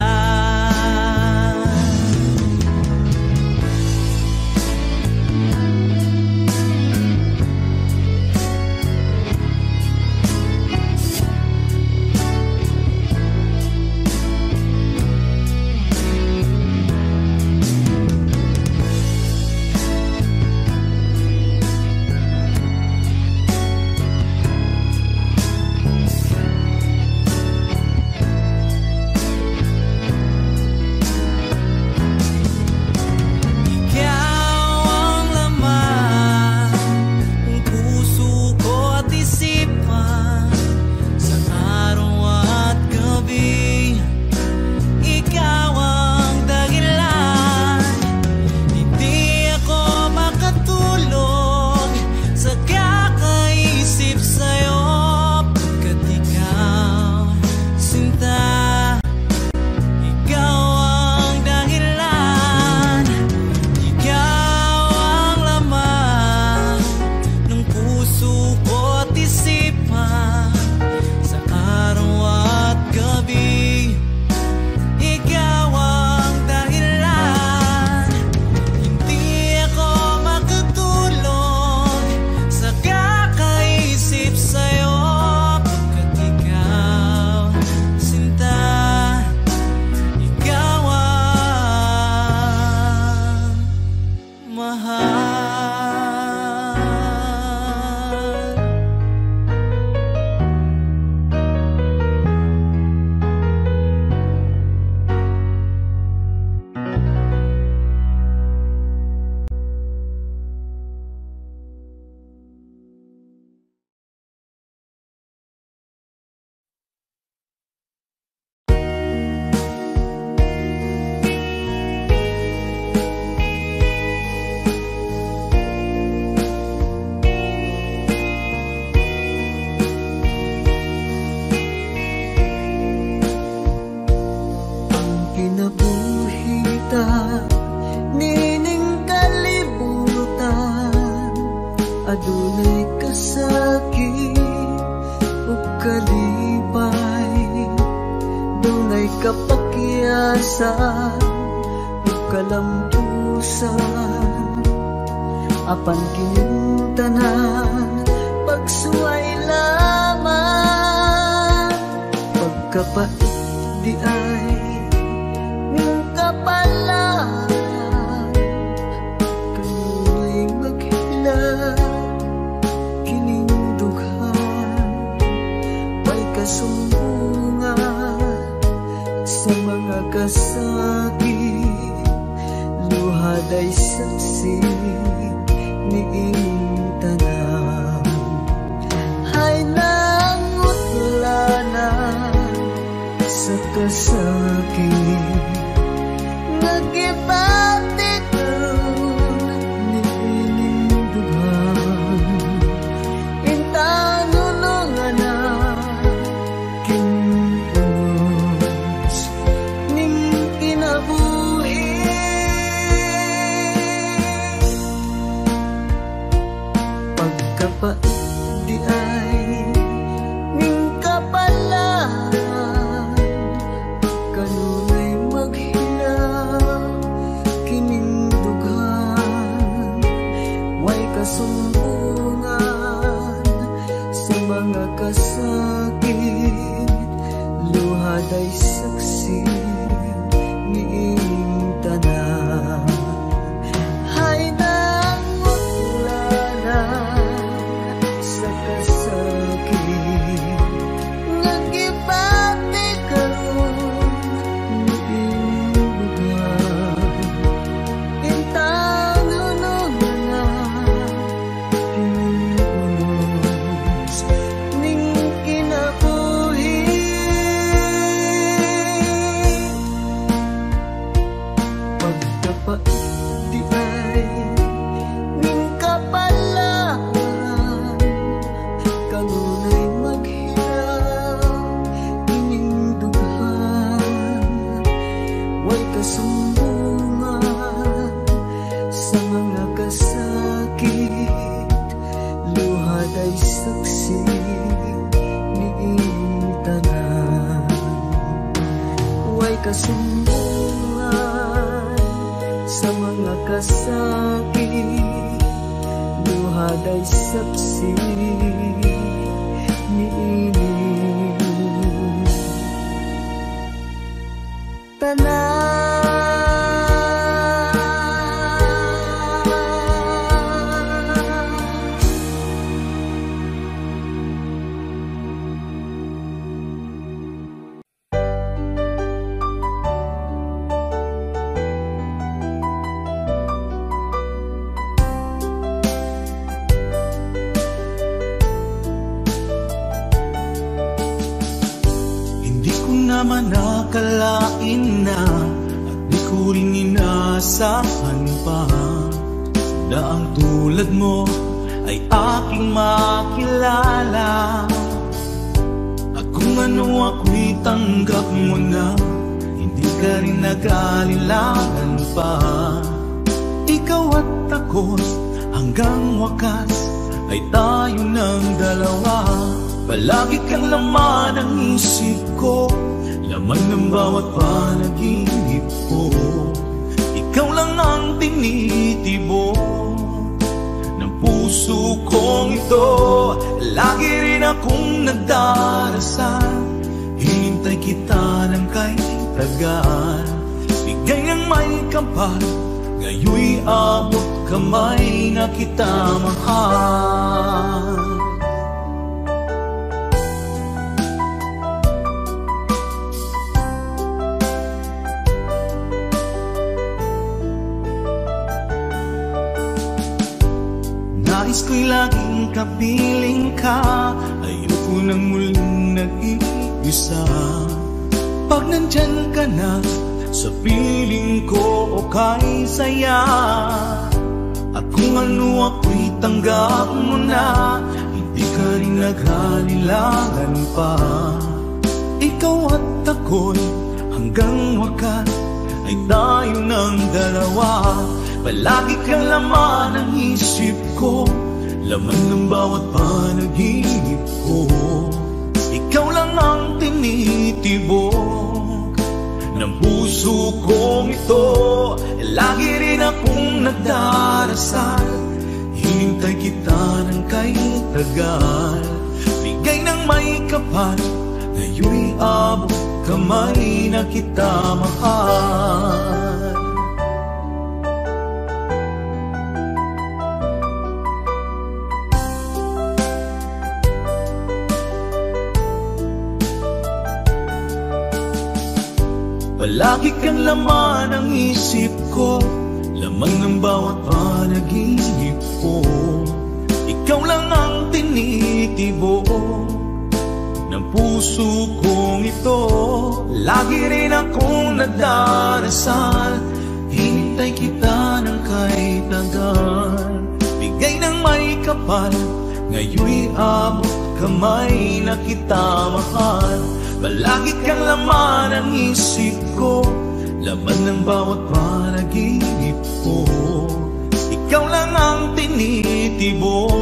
Ikaw ang laman ng puso ko't isipan. Sa araw at gabi, ikaw ang dahilan. Hindi ako makatulog sa kakaisip sa'yo, pagkat ikaw, sinta, ikaw ang dahilan. Ikaw ang laman ng puso ko't isipan. Sa araw at gabi, ikaw ang dahilan. Hindi ako makatulog sa kakaisip sa'yo, pagkat ikaw, sinta, ikaw ang mahal. Kinabuhita, nining kalibutan, adunay kasakit ug kalipay, dunay kapakyasan ug kalampusan. Apan kining tanan pagsuway lamang, pagkapait di ay kapalan, kanu'y maghilag kining dughan, may kasumbungan sa mga kasakit, luhaday saksi niing tanan. Hay nangutlanan sa kasakit, nagipatidun niing dughan, intanulungan na kinunos ning kinabuhi. Pagkapait di ay ning kapalan, ay kasumbungan sa mga kasakit, luhad ay saksi niini. naman nakalain na at di ko rin inasahan pa na ang tulad mo ay aking makilala. At kung ano ako'y tanggap mo na, hindi ka rin nag-alilangan pa. Ikaw at ako hanggang wakas ay tayo ng dalawa. Palagi kang laman ng isip ko, laman ng bawat panaginip ko. Ikaw lang ang tinitibo ng puso kong ito. Lagi rin akong nagdarasal, hinintay kita ng kay tagal. Bigay ng may kapal, ngayoy abot kamay na kita mahal. Nais ko'y laging kapiling ka, ayoko nang muling nag-iisa. Pag nandyan ka na sa piling ko, okay saya. At kung ano ako'y tanggap mo na, hindi ka rin naghalilangan pa. Ikaw at ako'y hanggang wakas ay tayo ng dalawa. Palagi kang laman ng isip ko, laman ng bawat panaginip ko. Ikaw lang ang tinitibok ng puso kong ito. Lagi rin akong nagdarasal, hinintay kita ng kay tagal. Bigay ng may kapal, ngayoy abot kamay na kita mahal. Palagi kang laman ng isip ko, laman ng bawat panaginip ko. Ikaw lang ang tinitibo ng puso kong ito. Lagi rin akong nagdarasal, hinintay kita ng kay tagal. Bigay ng may kapal, ngayoy abot kamay na kita mahal. Palagi kang laman ng isip ko, laman ng bawat panaginip ko. Ikaw lang ang tinitibok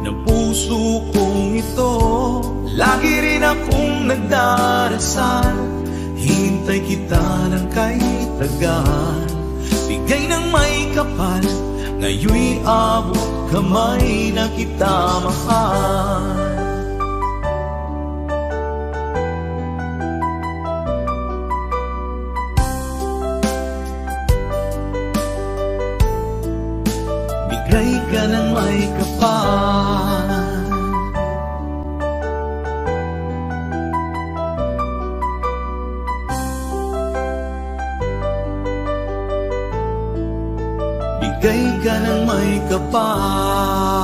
ng puso kong ito. Lagi rin akong nagdarasal, hinintay kita ng kay tagal. Bigay ng may kapal, ngayoy abot kamay na kita mahal. Bigay ka ng may kapal, bigay ka ng may kapal.